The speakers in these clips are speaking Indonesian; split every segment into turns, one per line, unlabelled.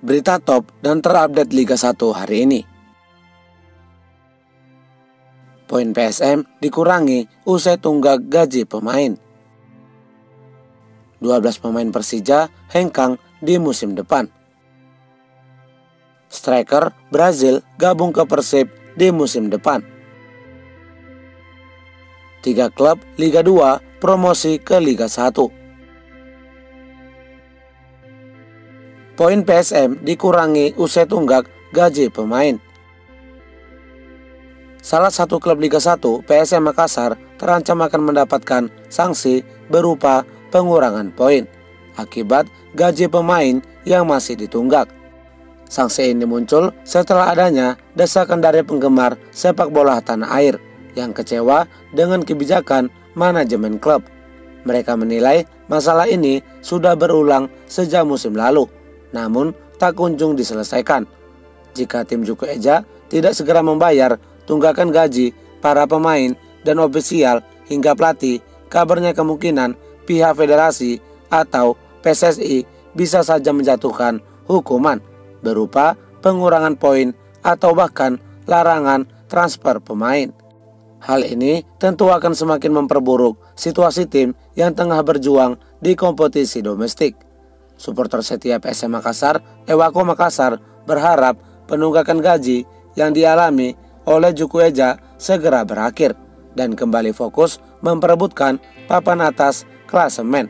Berita top dan terupdate Liga 1 hari ini. Poin PSM dikurangi usai tunggak gaji pemain. 12 pemain Persija hengkang di musim depan. Striker Brazil gabung ke Persib di musim depan. 3 klub Liga 2 promosi ke Liga 1. Poin PSM dikurangi usai tunggak gaji pemain. Salah satu klub Liga 1, PSM Makassar, terancam akan mendapatkan sanksi berupa pengurangan poin akibat gaji pemain yang masih ditunggak. Sanksi ini muncul setelah adanya desakan dari penggemar sepak bola tanah air yang kecewa dengan kebijakan manajemen klub. Mereka menilai masalah ini sudah berulang sejak musim lalu, namun tak kunjung diselesaikan. Jika tim Juku Eja tidak segera membayar tunggakan gaji para pemain dan ofisial hingga pelatih, kabarnya kemungkinan pihak federasi atau PSSI bisa saja menjatuhkan hukuman berupa pengurangan poin atau bahkan larangan transfer pemain. Hal ini tentu akan semakin memperburuk situasi tim yang tengah berjuang di kompetisi domestik. Supporter setia PSM Makassar, Ewako Makassar, berharap penunggakan gaji yang dialami oleh Juku Eja segera berakhir dan kembali fokus memperebutkan papan atas klasemen.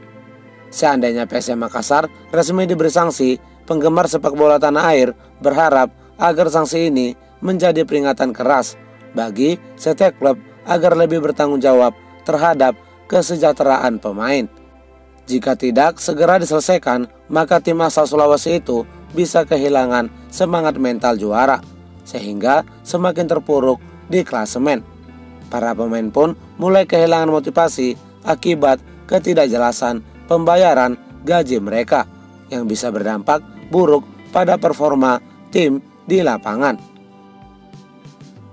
Seandainya PSM Makassar resmi diberi sanksi, penggemar sepak bola tanah air berharap agar sanksi ini menjadi peringatan keras bagi setiap klub agar lebih bertanggung jawab terhadap kesejahteraan pemain. Jika tidak segera diselesaikan, maka tim asal Sulawesi itu bisa kehilangan semangat mental juara, sehingga semakin terpuruk di klasemen. Para pemain pun mulai kehilangan motivasi akibat ketidakjelasan pembayaran gaji mereka yang bisa berdampak buruk pada performa tim di lapangan.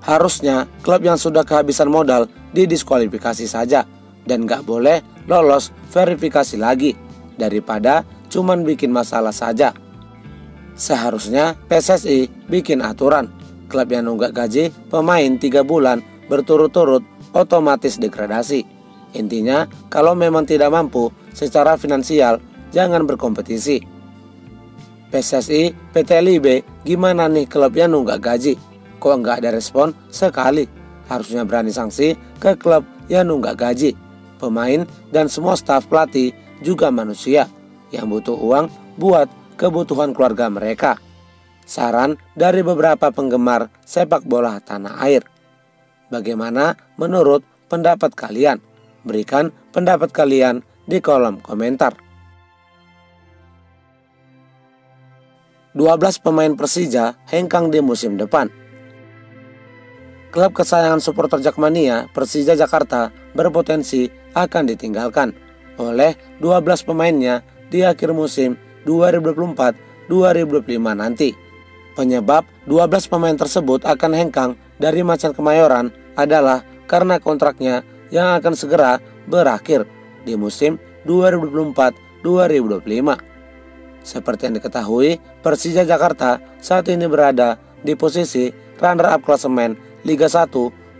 Harusnya klub yang sudah kehabisan modal didiskualifikasi saja dan gak boleh lolos verifikasi lagi daripada cuman bikin masalah saja. Seharusnya PSSI bikin aturan klub yang nunggak gaji pemain 3 bulan berturut-turut otomatis degradasi. Intinya kalau memang tidak mampu secara finansial jangan berkompetisi. PSSI, PT LIB, gimana nih klub yang nunggak gaji? Kok nggak ada respon sekali? Harusnya berani sanksi ke klub yang nunggak gaji. Pemain dan semua staf pelatih juga manusia yang butuh uang buat kebutuhan keluarga mereka. Saran dari beberapa penggemar sepak bola tanah air. Bagaimana menurut pendapat kalian? Berikan pendapat kalian di kolom komentar. 12 pemain Persija hengkang di musim depan. Klub kesayangan supporter Jakmania, Persija Jakarta, berpotensi akan ditinggalkan oleh 12 pemainnya di akhir musim 2024-2025 nanti. Penyebab 12 pemain tersebut akan hengkang dari Macan Kemayoran adalah karena kontraknya yang akan segera berakhir di musim 2024-2025. Seperti yang diketahui, Persija Jakarta saat ini berada di posisi runner-up klasemen Liga 1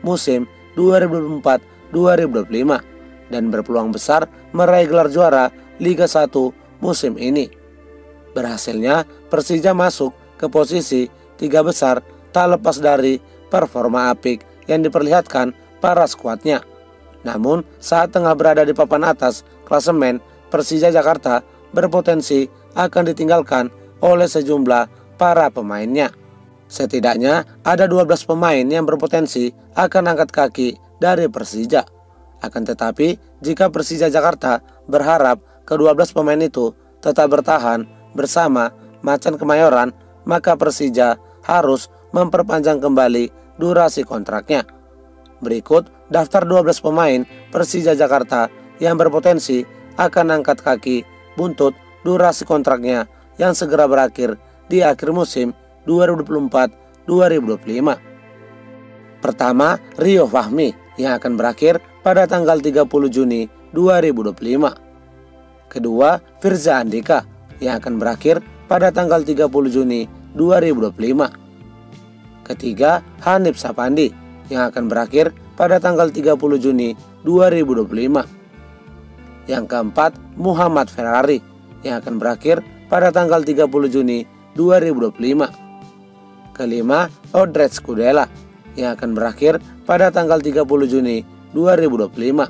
musim 2024-2025 dan berpeluang besar meraih gelar juara Liga 1 musim ini. Berhasilnya Persija masuk ke posisi 3 besar tak lepas dari performa apik yang diperlihatkan para skuadnya. Namun saat tengah berada di papan atas klasemen, Persija Jakarta berpotensi akan ditinggalkan oleh sejumlah para pemainnya. Setidaknya ada 12 pemain yang berpotensi akan angkat kaki dari Persija. Akan tetapi jika Persija Jakarta berharap ke-12 pemain itu tetap bertahan bersama Macan Kemayoran, maka Persija harus memperpanjang kembali durasi kontraknya. Berikut daftar 12 pemain Persija Jakarta yang berpotensi akan angkat kaki buntut durasi kontraknya yang segera berakhir di akhir musim 2024-2025. Pertama, Rio Fahmi yang akan berakhir pada tanggal 30 Juni 2025. Kedua, Firza Andika yang akan berakhir pada tanggal 30 Juni 2025. Ketiga, Hanif Sapandi yang akan berakhir pada tanggal 30 Juni 2025. Yang keempat, Muhammad Ferrari yang akan berakhir pada tanggal 30 Juni 2025. Kelima, Audrey Scudella yang akan berakhir pada tanggal 30 Juni 2025.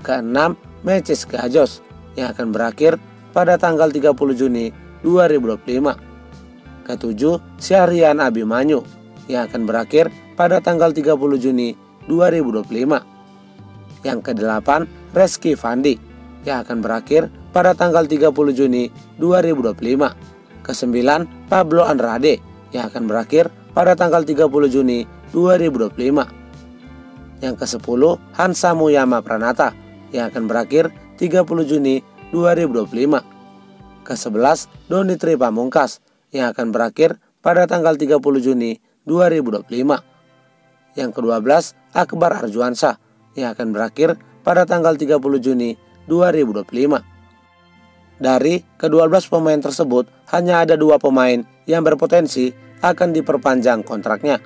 Keenam, Meches Gajos yang akan berakhir pada tanggal 30 Juni 2025. Ketujuh, Syahrian Abimanyu yang akan berakhir pada tanggal 30 Juni 2025. Yang kedelapan, Reski Fandi yang akan berakhir pada tanggal 30 Juni 2025. Kesembilan, Pablo Andrade yang akan berakhir pada tanggal 30 Juni 2025. Yang ke-10, Hansa Muyama Pranata yang akan berakhir 30 Juni 2025. Ke-11, Doni Tri Pamungkas yang akan berakhir pada tanggal 30 Juni 2025. Yang ke-12, Akbar Arjuansyah yang akan berakhir pada tanggal 30 Juni 2025. Dari ke-12 pemain tersebut, hanya ada 2 pemain yang berpotensi akan diperpanjang kontraknya.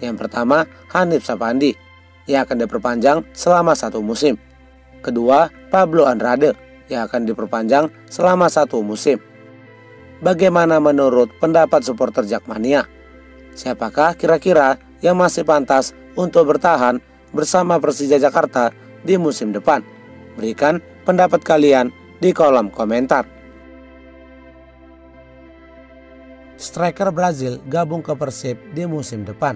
Yang pertama, Hanif Sapandi yang akan diperpanjang selama 1 musim. Kedua, Pablo Andrade yang akan diperpanjang selama 1 musim. Bagaimana menurut pendapat supporter Jakmania? Siapakah kira-kira yang masih pantas untuk bertahan bersama Persija Jakarta di musim depan? Berikan pendapat kalian di kolom komentar. Striker Brazil gabung ke Persib di musim depan.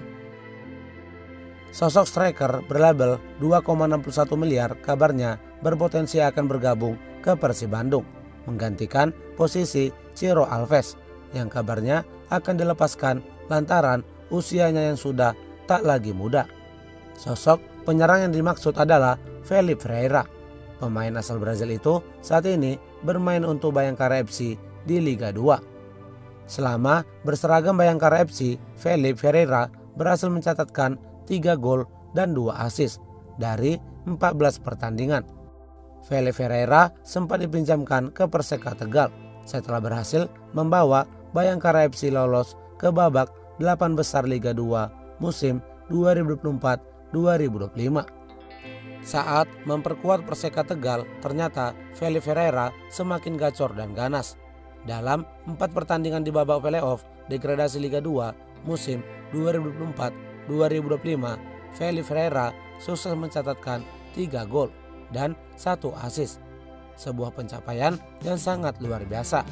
Sosok striker berlabel 2,61 miliar kabarnya berpotensi akan bergabung ke Persib Bandung, menggantikan posisi Ciro Alves yang kabarnya akan dilepaskan lantaran usianya yang sudah tak lagi muda. Sosok penyerang yang dimaksud adalah Felipe Ferreira. Pemain asal Brazil itu saat ini bermain untuk Bayangkara FC di Liga 2. Selama berseragam Bayangkara FC, Felipe Ferreira berhasil mencatatkan 3 gol dan 2 assist dari 14 pertandingan. Felipe Ferreira sempat dipinjamkan ke Perseka Tegal setelah berhasil membawa Bayangkara FC lolos ke babak 8 besar Liga 2 musim 2024-2025. Saat memperkuat Perseka Tegal, ternyata Felipe Ferreira semakin gacor dan ganas. Dalam 4 pertandingan di babak playoff degradasi Liga 2 musim 2024-2025, Felipe Ferreira sukses mencatatkan 3 gol dan 1 assist. Sebuah pencapaian yang sangat luar biasa.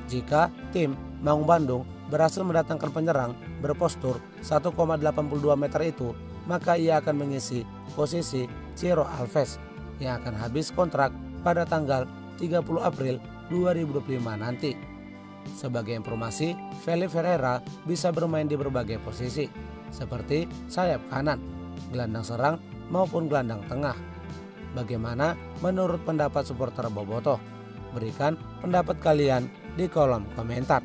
Jika tim Maung Bandung berhasil mendatangkan penyerang berpostur 1,82 meter itu, maka ia akan mengisi posisi Ciro Alves yang akan habis kontrak pada tanggal 30 April 2025 nanti. Sebagai informasi, Felipe Ferreira bisa bermain di berbagai posisi seperti sayap kanan, gelandang serang maupun gelandang tengah. Bagaimana menurut pendapat supporter Bobotoh? Berikan pendapat kalian di kolom komentar.